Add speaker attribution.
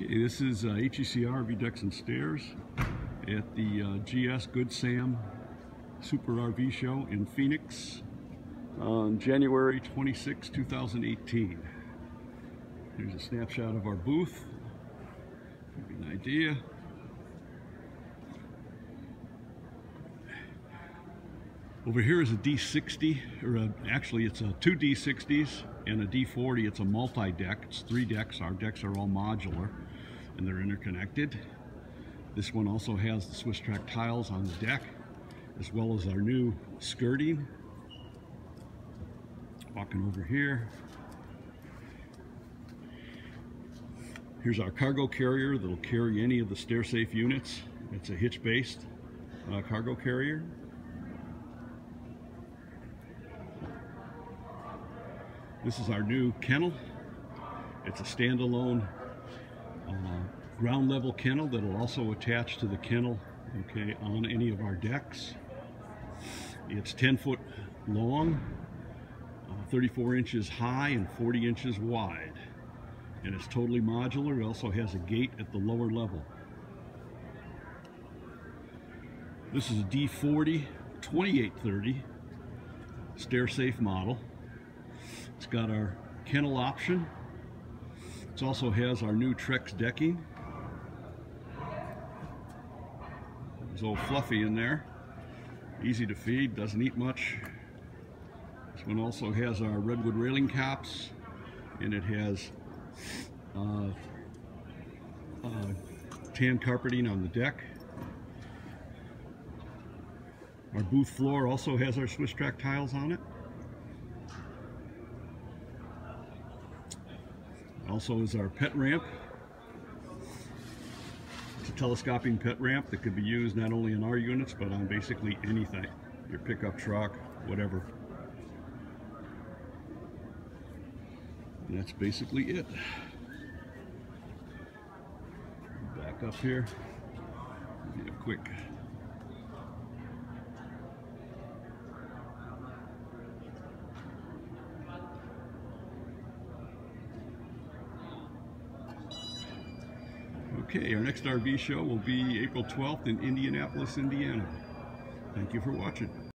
Speaker 1: Okay, this is HCCR RV Decks and Stairs at the GS Good Sam Super RV Show in Phoenix on January 26, 2018. Here's a snapshot of our booth. Give you an idea. Over here is a D60, or actually it's two D60s and a D40. It's a multi-deck. It's 3 decks. Our decks are all modular and they're interconnected. This one also has the Swiss track tiles on the deck, as well as our new skirting. Walking over here. Here's our cargo carrier that'll carry any of the stair-safe units. It's a hitch-based cargo carrier. This is our new kennel. It's a standalone ground level kennel that will also attach to the kennel, okay, on any of our decks. It's 10 foot long, 34 inches high, and 40 inches wide. And it's totally modular. It also has a gate at the lower level. This is a D40 2830 stair safe model. It's got our kennel option. It also has our new Trex decking. There's old Fluffy in there. Easy to feed, doesn't eat much. This one also has our redwood railing caps, and it has tan carpeting on the deck. Our booth floor also has our Swiss track tiles on it. Also is our pet ramp. It's a telescoping pet ramp that could be used not only in our units, but on basically anything. Your pickup truck, whatever. And that's basically it. Back up here. Give you a quick Okay, our next RV show will be April 12th in Indianapolis, Indiana. Thank you for watching.